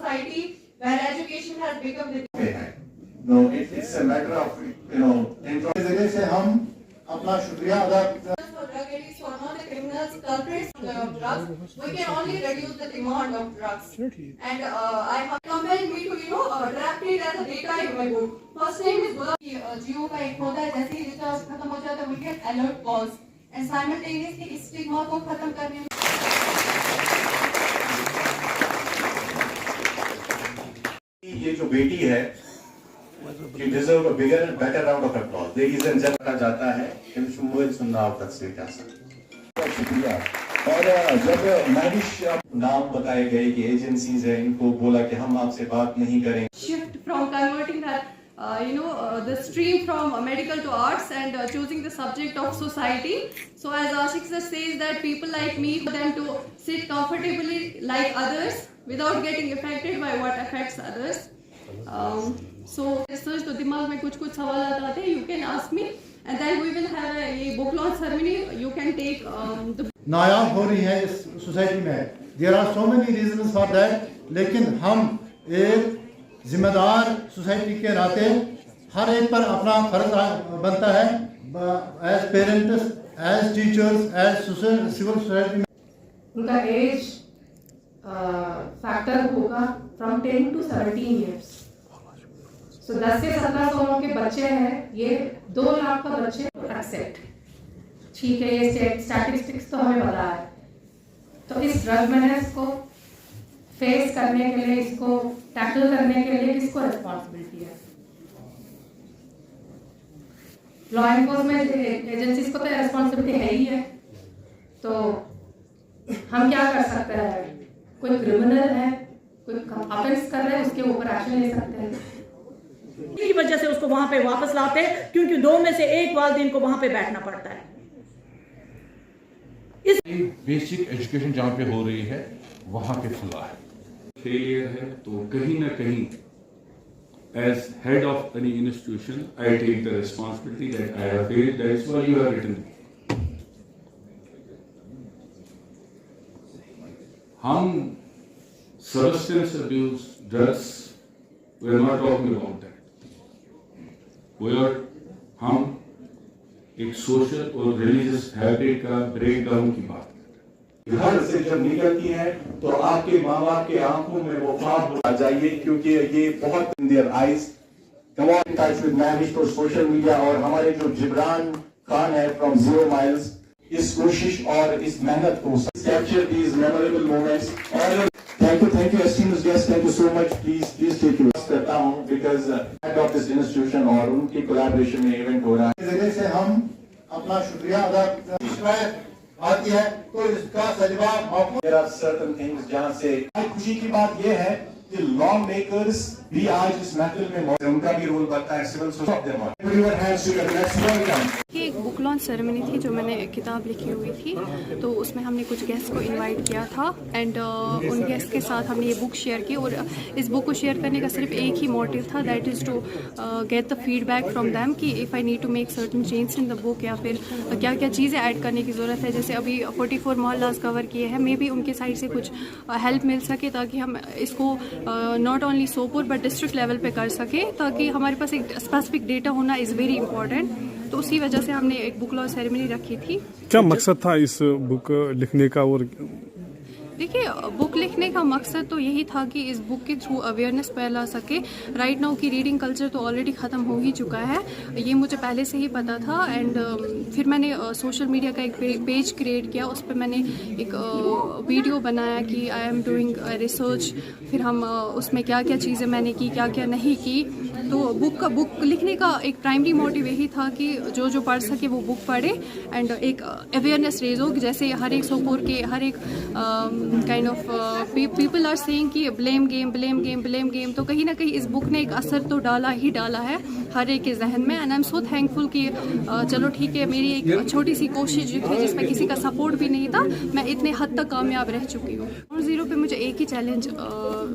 society where education has become the No, it's a matter of इस से हम अपना शुक्रिया अदा for drug addicts or not the criminals culprits of drugs. We can only reduce the demand of drugs. And I have compelled me to draft it as a data in my book. First name is Jio का एक होता है जैसे ही recharge खत्म हो जाता है we get alert calls and simultaneously इस स्टिग्मा को खत्म करने में ये जो बेटी है she deserve a bigger and better round of applause. Ladies and gentlemen, कहा जाता है कि मुझे सुनना आप तक से क्या सर शुक्रिया। और जब मैरिश नाम बताए गए कि एजेंसीज है इनको बोला कि हम आपसे बात नहीं करेंगे। Shift from converting that the stream from medical to arts and choosing the subject of society. So as Ashik sir says that people like me for them to sit comfortably like others without getting affected by what affects others. So research तो दिमाग में कुछ सवाल आते हैं. You can ask me and then we will have a book launch ceremony. You can take the नायाब हो रही है इस सोसाइटी में. There are so many reasons for that. लेकिन हम एक जिम्मेदार सोसाइटी के नाते हर एक पर अपना फर्ज बनता है. As parents, as teachers, as civil society. उनका एज फैक्टर होगा फ्रॉम 10 to 17 years. So 10 से 17 सालों के बच्चे हैं, ये 2 लाख का बच्चे एक्सेप्ट. ठीक है, ये स्टैटिस्टिक्स तो हमें पता है. तो इस ड्रग मेनेस को फेस करने के लिए, इसको टैकल करने के लिए किसको रिस्पॉन्सिबिलिटी है? लॉ एनफोर्समेंट एजेंसीज को तो रिस्पॉन्सिबिलिटी है ही है. तो हम क्या कर सकते हैं? कोई क्रिमिनल है, कोई ऑफेंस कर रहा है, उसके ऊपर एक्शन ले सकते हैं. की वजह से उसको वहां पे वापस लाते हैं क्योंकि 2 में से 1 वालिदैन को वहां पे बैठना पड़ता है. इस बेसिक एजुकेशन जहाँ पे हो रही है वहाँ पे खुला है. फेलियर है तो कहीं ना कहीं as head of any institution I take the responsibility that I have failed. That is why you have written. हम substance abuse, drugs, we are not talking about that. हम एक सोशल और रिलीजियस हैबिट का breakdown की बात करते हैं. घर से जब निकलती है तो आपके माँ बाप के आंखों में वो ख्वाब आ जाइए क्योंकि ये बहुत in their eyes. Come on touch with marriage और सोशल मीडिया. और हमारे जो जिब्रान खान है फ्रॉम 0 माइल्स इस कोशिश और इस मेहनत को कैप्चर दीज मेमोरेबल मोमेंट्स. और thank you esteemed guests, thank you so much. please take you करता हूँ because head of this institution और उनकी collaboration में इवेंट हो रहा है. इस जगह से हम अपना शुक्रिया अदा आती है तो इसका सजवा मौका. There are certain things जहाँ से खुशी की बात ये है कि लॉ मेकर्स भी आज इस महफिल में मौजूद हैं. उनका भी रोल बनता है. सिविल ये एक बुक लॉन्च सेरेमनी थी जो मैंने किताब लिखी हुई थी, तो उसमें हमने कुछ गेस्ट को इनवाइट किया था एंड उन गेस्ट के साथ हमने ये बुक शेयर की. और इस बुक को शेयर करने का सिर्फ एक ही मोटिव था, that is to get the feedback from them कि if I need to make certain change in the book या फिर क्या क्या चीज़ें ऐड करने की ज़रूरत है. जैसे अभी 44 मोहल्लास कवर किए हैं, मे बी उनके साइड से कुछ हेल्प मिल सके ताकि हम इसको not only Sopore but district level पे कर सके, ताकि हमारे पास एक स्पेसिफिक डेटा होना इज़ वेरी इंपॉर्टेंट. तो उसी वजह से हमने एक बुक लॉन्च सेरेमनी रखी थी. क्या मकसद था इस बुक लिखने का? और देखिए, बुक लिखने का मकसद तो यही था कि इस बुक के थ्रू अवेयरनेस फैला सके. राइट नाउ की रीडिंग कल्चर तो ऑलरेडी ख़त्म हो ही चुका है, ये मुझे पहले से ही पता था. एंड फिर मैंने सोशल मीडिया का एक पेज क्रिएट किया, उस पर मैंने एक वीडियो बनाया कि आई एम डूइंग रिसर्च. फिर हम उसमें क्या क्या चीज़ें मैंने की, क्या क्या नहीं की. तो बुक लिखने का एक प्राइमरी मोटिव यही था कि जो पढ़ सके वो बुक पढ़े एंड एक अवेयरनेस रेज हो. जैसे हर एक सोपोर के हर एक kind of people are saying कि ब्लेम गेम. तो कहीं ना कहीं इस बुक ने एक असर तो डाला है हर एक के जहन में. And I am so thankful कि चलो ठीक है, मेरी एक छोटी सी कोशिश जो थी जिसमें किसी का सपोर्ट भी नहीं था, मैं इतने हद तक कामयाब रह चुकी हूँ. 0 पे मुझे एक ही चैलेंज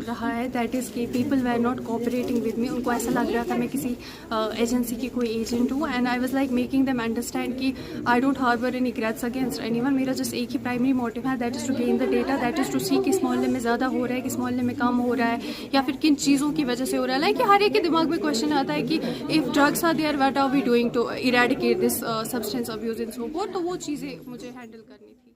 रहा है, दैट इज़ कि people were not cooperating with me. उनको ऐसा लग रहा था मैं किसी एजेंसी की कोई एजेंट हूँ, and I was like making them understand कि I don't harbour any grudges against anyone. मेरा जस्ट एक ही प्राइमरी मोटिव है, that is to gain the data, that is to see किस मोहल्ले में ज़्यादा हो रहा है, किस मोहल्ले में कम हो रहा है, या फिर किन चीज़ों की वजह से हो रहा है। लाइक हर एक के दिमाग में क्वेश्चन आता है कि if drugs are there, what are we doing to eradicate this substance abuse in so forth. तो वो चीज़ें मुझे हैंडल करनी थी।